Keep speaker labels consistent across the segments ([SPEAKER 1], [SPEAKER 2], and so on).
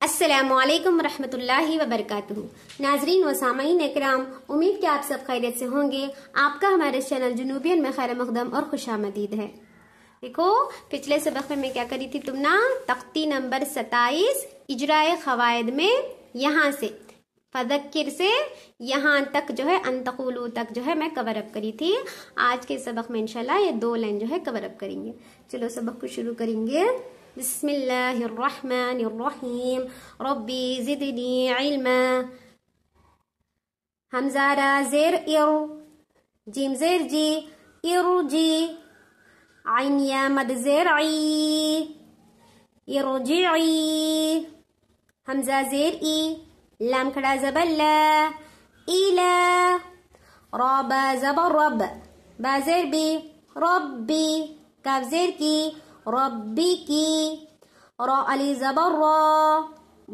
[SPEAKER 1] अस्सलामुअलैकुम रहमतुल्लाहि व बरकातुहू। नाजरीन व सामईन इकराम, उम्मीद कि आप सब खैरियत से होंगे। आपका हमारे चैनल जुनूबियन में खैर मकदम और खुशामदीद है। देखो, पिछले सबक में मैं क्या करी थी, तुम ना तख्ती नंबर 27 इजराए खवायद में यहाँ से फदक्किर से यहाँ तक जो है अंतकुलू तक जो है मैं कवर अप करी थी। आज के सबक में इंशाल्लाह ये 2 लाइन जो है कवर अप करेंगे। चलो सबक को शुरू करेंगे। बिस्मिल्लाहिर्रहमानिर्रहीम। रब्बी ज़िदनी इल्मा। हमज़ा रा ज़ेर इर, जीम ज़ेर जी, इरजी। आइन या मद ज़ेर ई, इरजिई। हमज़ा ज़ेर ई, लाम खड़ा ज़बर ला, इला। रा बा ज़बर रब, बा ज़ेर बी, रब्बी। काफ ज़ेर की, रब्बी की। रा अली ज़बर रा,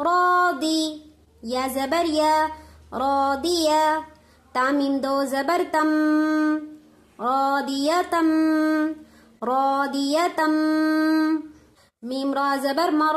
[SPEAKER 1] रादी। या ज़बर या, रादिया। तामीम दो ज़बर तम, रादियतम, रादियतम। मीम रा ज़बर मर,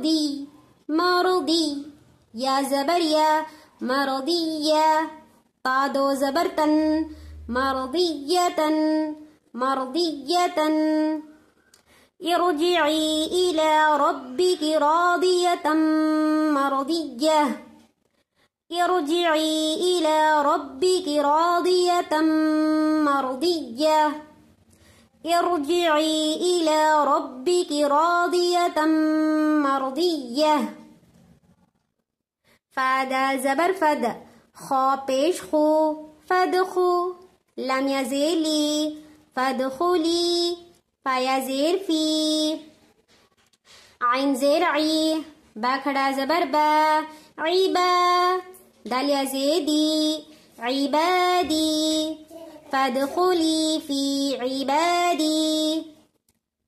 [SPEAKER 1] दी, मरदी। या ज़बर या, मरदिया। ता दो ज़बर तन, मरदियतन, मरदियतन। इरजिई इला रब्बिकी रादियतम मरदिय्यह। इरजिई इला रब्बिकी रादियतम मरदिय्यह। इरजिई इला रब्बिकी रादियतम मरदिय्यह। फादा ज़बर फद, खा पेश खू, फदखू। लाम या ज़ेर ली, फदखुली। फाया ज़ेर फी। आइन ज़ेर ई, बा खड़ा ज़बर बा, ईबा। दाल या ज़ेदी, ईबादी। फदखुली फी ईबादी।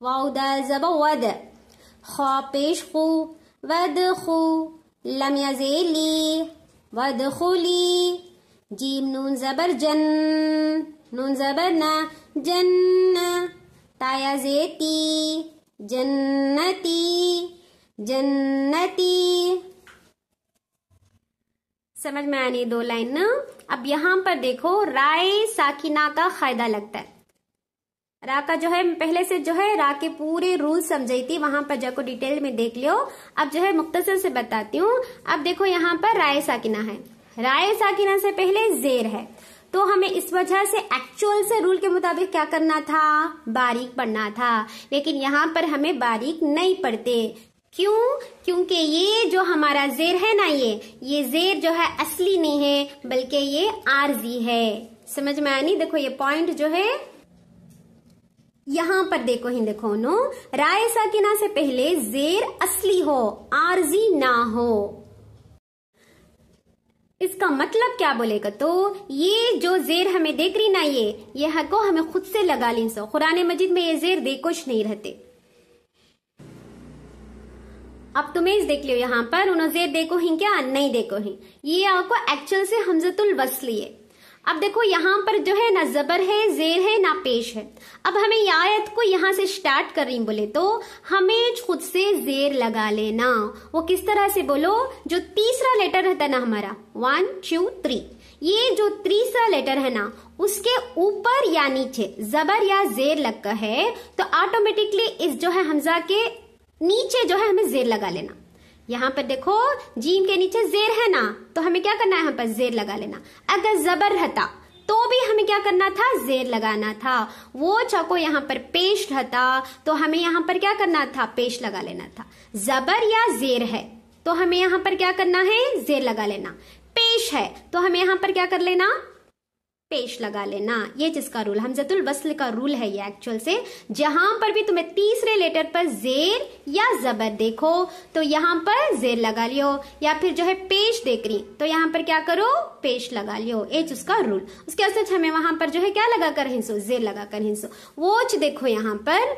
[SPEAKER 1] वाव दाल ज़बर वद, खा पेश खू, वदखू। लम या ज़ेर ली, वदखुली। जीम नून ज़बर जन, नून ज़बर ना, जन्ना। ताया ज़ेती, जन्नती, जन्नती। समझ में आनी 2 लाइन ना। अब यहाँ पर देखो, राय साकिना का कायदा लगता है। रा का जो है पहले से जो है रा के पूरे रूल समझाई थी, वहां पर जाकर डिटेल में देख लियो। अब जो है मुख्तसर से बताती हूँ। अब देखो यहाँ पर राय साकिना है, राय साकिना से पहले जेर है, तो हमें इस वजह से एक्चुअल से रूल के मुताबिक क्या करना था, बारीक पढ़ना था। लेकिन यहाँ पर हमें बारीक नहीं पढ़ते। क्यों? क्योंकि ये जो हमारा जेर है ना, ये जेर जो है असली नहीं है, बल्कि ये आरजी है। समझ में आनी? देखो ये पॉइंट जो है यहाँ पर देखो ही, देखो नो, राय साकिना से पहले जेर असली हो, आरजी ना हो। इसका मतलब क्या बोलेगा, तो ये जो जेर हमें देख रही ना, ये हको हमें खुद से लगा ली। सो कुरान मजीद में ये जेर देखोश नहीं रहते। अब तुम्हें देख लियो, यहाँ पर उन्होंने जेर देखो ही क्या, नहीं देखो ही। ये आपको एक्चुअल से हमजतुल वस्ल है। अब देखो यहाँ पर जो है ना जबर है, जेर है ना पेश है। अब हमें ये आयत को यहाँ से स्टार्ट कर रही बोले तो हमें खुद से जेर लगा लेना। वो किस तरह से बोलो, जो तीसरा लेटर रहता है ना हमारा 1 2 3, ये जो तीसरा लेटर है ना, उसके ऊपर या नीचे जबर या जेर लगा है, तो ऑटोमेटिकली इस जो है हमजा के नीचे जो है हमें जेर लगा लेना। यहाँ पर देखो जीम के नीचे जेर है ना, तो हमें क्या करना है, यहाँ पर जेर लगा लेना। अगर जबर रहता तो भी हमें क्या करना था, जेर लगाना था। वो चाको यहाँ पर पेश रहता तो हमें यहाँ पर क्या करना था, पेश लगा लेना था। जबर या जेर है तो हमें यहाँ पर क्या करना है, जेर लगा लेना। पेश है तो हमें यहाँ पर क्या कर लेना, पेश लगा लेना। ये जिसका रूल हमजतुल वस्ल का रूल है ये एक्चुअल से। जहां पर भी तुम्हें तीसरे लेटर पर जेर या जबर देखो तो यहाँ पर जेर लगा लियो, या फिर जो है पेश देख रही तो यहाँ पर क्या करो, पेश लगा लियो। ये जिसका रूल। उसके असर हमें वहां पर जो है क्या लगा कर हिंसो, जेर लगा कर हिंसो। वो देखो यहाँ पर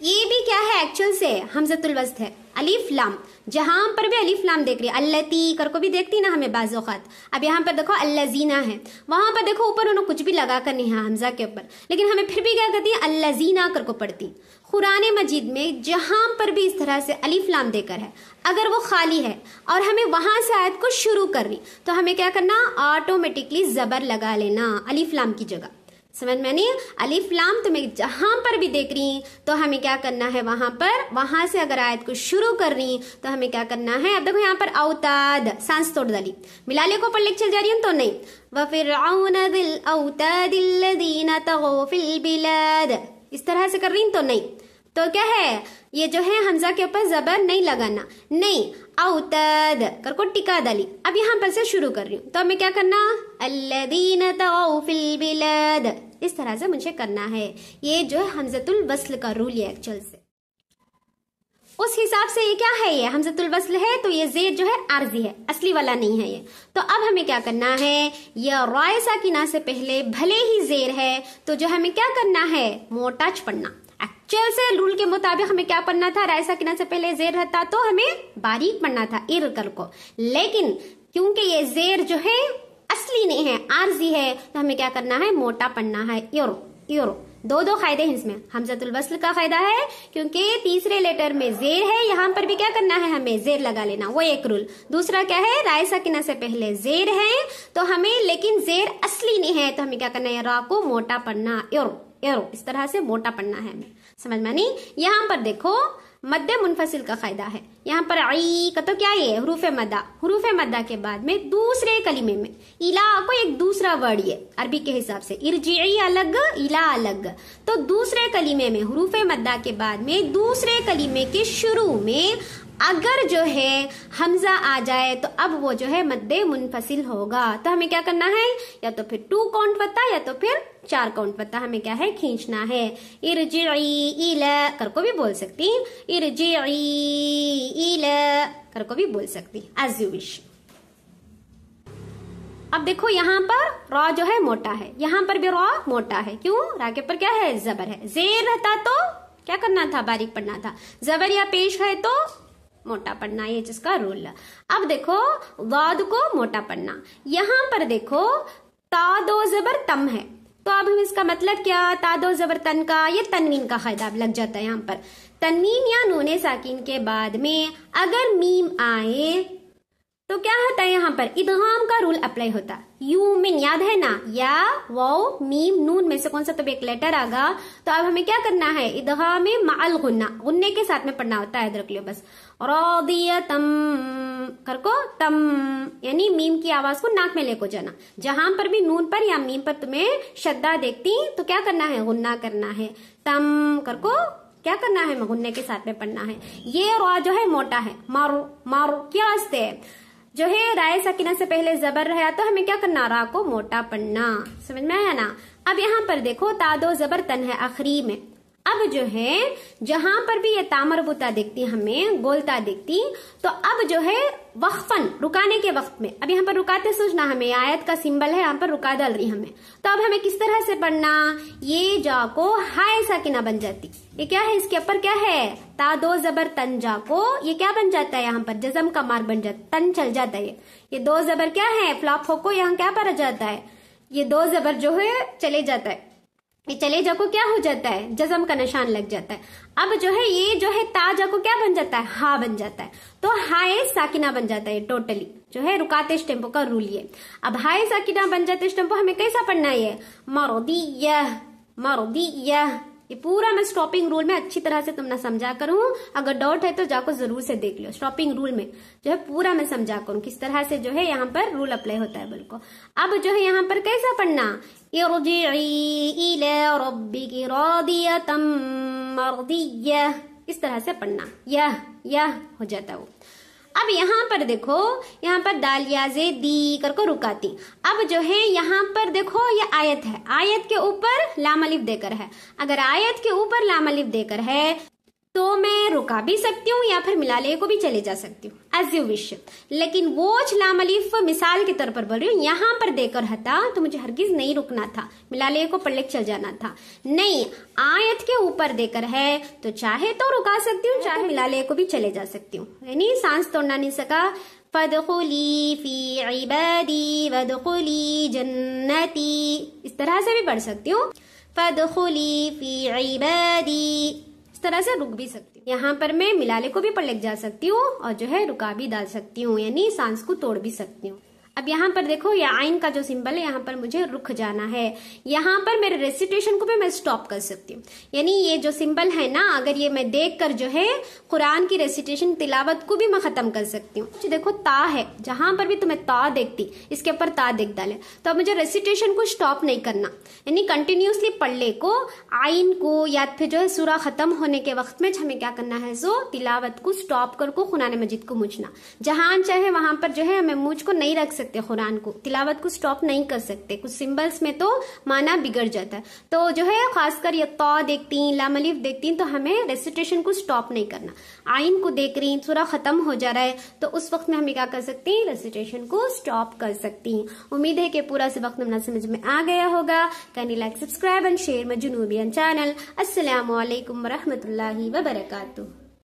[SPEAKER 1] ये भी क्या है एक्चुअल से हमजतुल वस्ल है, अलिफ लाम। जहां पर भी अलिफ लाम देख रही है, अल्लती कर को भी देखती ना हमें बाज़ औक़ात। अब यहाँ पर देखो अल्लज़ीना है, वहां पर देखो ऊपर उन्होंने कुछ भी लगा कर नहीं है हमजा के ऊपर, लेकिन हमें फिर भी क्या करती है, अल्लज़ीना कर को पढ़ती। कुरान मजीद में जहां पर भी इस तरह से अलिफ लाम देकर है, अगर वो खाली है और हमें वहां से आयत को शुरू करनी, तो हमें क्या करना, ऑटोमेटिकली जबर लगा लेना अलिफ लाम की जगह। समझ में नहीं, अलिफ लाम तुम्हें जहां पर भी देख रही तो हमें क्या करना है, वहां से अगर आयत को शुरू कर रही तो हमें क्या करना है। अब देखो यहाँ पर औताद सांस तोड़ डाली, मिलाले को पढ़ चल जा रही हूँ तो नहीं, वफ़िरऔन दिल औतादिल्लज़ीना तग़ौ फिल बिलाद, इस तरह से कर रही तो नहीं। तो क्या है, ये जो है हमजा के ऊपर जबर नहीं लगाना, नहीं, औताद कर को टिका डाली। अब यहाँ पर से शुरू कर रही हूँ तो हमें क्या करना, अल्लज़ीना तग़ौ फिल बिलाद, इस तरह से मुझे करना है। ये जो है हमजतुल वस्ल का रूल है एक्चुअल से, उस हिसाब से ये क्या है, ये हमजतुल वस्ल है तो ये ज़ेर जो है आर्जी है, असली वाला नहीं है ये। तो अब हमें क्या करना है, यह राय साकिना से पहले भले ही ज़ेर है तो जो हमें क्या करना है, मोटा पढ़ना। एक्चुअल से रूल के मुताबिक हमें क्या पढ़ना था, राय साकिना से पहले ज़ेर रहता तो हमें बारीक पढ़ना था इर कर को, लेकिन क्योंकि ये ज़ेर जो है असली नहीं है, आर्जी है, तो हमें क्या करना है, मोटा पढ़ना है। योरो दो कायदे हैं इसमें। हमजतुल वस्ल का फायदा है क्योंकि तीसरे लेटर में ज़ेर है, यहाँ पर भी क्या करना है, हमें ज़ेर लगा लेना, वो एक रूल। दूसरा क्या है, राय साकिना से पहले ज़ेर है तो हमें, लेकिन ज़ेर असली नहीं है तो हमें क्या करना है, रा को मोटा पढ़ना, योरो इस तरह से मोटा पढ़ना है हमें। समझ में नहीं। यहाँ पर देखो मद्दे मुनफसिल का फायदा है, यहाँ पर आई का तो क्या ये हुरूफे मद्दा के बाद में दूसरे कलीमे में इला को एक दूसरा वर्ड, ये अरबी के हिसाब से इरजिई अलग इला अलग, तो दूसरे कलीमे में हुरूफे मद्दा के बाद में दूसरे कलीमे के शुरू में अगर जो है हमजा आ जाए तो अब वो जो है मद्दे मुनफसिल होगा। तो हमें क्या करना है, या तो फिर 2 काउंट पत्ता या तो फिर 4 काउंट पत्ता हमें क्या है, खींचना है। इरजिई इला कर को भी बोल सकती, इरजिई इला कर को भी बोल सकती, एज यू विश। अब देखो यहाँ पर रॉ जो है मोटा है, यहाँ पर भी रॉ मोटा है, क्यों, रा के ऊपर क्या है, जबर है। ज़ेर रहता तो क्या करना था, बारीक पढ़ना था, जबर या पेश है तो मोटा पढ़ना, ये जिसका रूल है। अब देखो वाद को मोटा पढ़ना, यहाँ पर देखो तादो जबर तम है, तो अब हम इसका मतलब क्या, तादो जबर तन का, ये तनवीन का फायदा लग जाता है। यहाँ पर तनवीन या नूने साकिन के बाद में अगर मीम आए तो क्या होता है, यहाँ पर इदगाम का रूल अप्लाई होता। यूमिन याद है ना, या वाव मीम नून में से कौन सा तो एक लेटर आगा, तो अब हमें क्या करना है, इदगाम मअल गुन्ना, गुन्ने के साथ में पढ़ना होता है, रख लियो बस। रादियतम कर को तम, यानी मीम की आवाज को नाक में लेको जाना, जहां पर भी नून पर या मीम पर तुम्हें शद्दा देखती तो क्या करना है, गुन्ना करना है। तम कर को क्या करना है, गुन्ने के साथ में पढ़ना है। ये रा जो है मोटा है, मारो क्या हंसते जो है, राय साकिना से पहले जबर रहा तो हमें क्या करना, रा को मोटा पढ़ना। समझ में आया ना। अब यहाँ पर देखो तादो जबर तन है आखिरी में, अब जो है जहां पर भी ये तामरबुता दिखती हमें, गोलता दिखती, तो अब जो है वक्फन रुकाने के वक्त में, अब यहाँ पर रुकाते सोचना, हमें आयत का सिंबल है यहाँ पर रुका डाल रही हमें, तो अब हमें किस तरह से पढ़ना, ये जा को हाय साकिना बन जाती, ये क्या है, इसके ऊपर क्या है, तादो जबर तन, जा को ये क्या बन जाता है, यहाँ पर जजम का मार्ग बन जाता, तन चल जाता है। ये 2 जबर क्या है, फ्लॉप होको यहाँ क्या पर जाता है, ये 2 जबर जो है चले जाता है, ये चले जा को क्या हो जाता है, जजम का निशान लग जाता है। अब जो है ये जो है ताजा को क्या बन जाता है, हा बन जाता है, तो हाय साकिना बन जाता है टोटली, जो है रुकाते टेम्पो का रूल ये। अब हाय साकिना बन जाते टेम्पो हमें कैसा पढ़ना है, मरदियह, ये पूरा मैं स्टॉपिंग रूल में अच्छी तरह से तुमने समझा करूं, अगर डाउट है तो जाको जरूर से देख लो, स्टॉपिंग रूल में जो है पूरा मैं समझा करूं किस तरह से जो है यहाँ पर रूल अप्लाई होता है बिल्कुल। अब जो है यहाँ पर कैसा पढ़ना, इरजिई इला रब्बिकी रादियतम मरदियह, इस तरह से पढ़ना, यह हो जाता है वो। अब यहाँ पर देखो, यहाँ पर दाल याजे दी कर को रुकाती। अब जो है यहाँ पर देखो ये आयत है, आयत के ऊपर लाम अलिफ देकर है, अगर आयत के ऊपर लाम अलिफ देकर है तो मैं रुका भी सकती हूँ या फिर मिलाले को भी चले जा सकती हूँ, एज यू विश। लेकिन वो लाम अलिफ मिसाल के तौर पर बोल रही हूँ, यहाँ पर देकर हता तो मुझे हरगिज नहीं रुकना था, मिलाले को पढ़ चल जाना था। नहीं, आयत के ऊपर देकर है तो चाहे तो रुका सकती हूँ, चाहे मिलाले को भी चले जा सकती हूँ, यानी सांस तोड़ना नहीं सका। फदखुली फी इबादी वदखुली जन्नती, इस तरह से भी पढ़ सकती हूँ। फदखुली फी इबादी, इस तरह से रुक भी सकती हूँ। यहाँ पर मैं मिलाले को भी पढ़ जा सकती हूँ और जो है रुका भी डाल सकती हूँ, यानी सांस को तोड़ भी सकती हूँ। अब यहाँ पर देखो, ये आइन का जो सिंबल है, यहाँ पर मुझे रुक जाना है। यहाँ पर मेरे रेसिटेशन को भी मैं स्टॉप कर सकती हूँ, यानी ये जो सिंबल है ना, अगर ये मैं देख कर जो है कुरान की रेसिटेशन तिलावत को भी मैं खत्म कर सकती हूँ। देखो ता है, जहां पर भी तुम्हें ता देखती, इसके ऊपर ता देख डाले, तो अब मुझे रेसिटेशन को स्टॉप नहीं करना, यानी कंटिन्यूसली पढ़ने को, आइन को, या फिर जो है सूरा खत्म होने के वक्त में हमें क्या करना है, सो तिलावत को स्टॉप कर को कुरान मजीद को मुझना। जहां चाहे वहां पर जो है हमें मुझ को नहीं रख सकते, कुरान को, तिलावत को स्टॉप नहीं कर सकते, कुछ सिंबल्स में तो माना बिगड़ जाता है। तो जो है खासकर ये ता देखती, लाम अलिफ देखती, तो हमें रेसिटेशन को स्टॉप नहीं करना। आइन को देख रही, सूरा खत्म हो जा रहा है, तो उस वक्त में हमें क्या कर सकती हैं, रेसिटेशन को स्टॉप कर सकती हैं। उम्मीद है कि पूरा से वक्त में समझ में आ गया होगा। Kindly like, subscribe and share my जुनूबियन चैनल। अस्सलामु अलैकुम व रहमतुल्लाहि व बरकातुहू।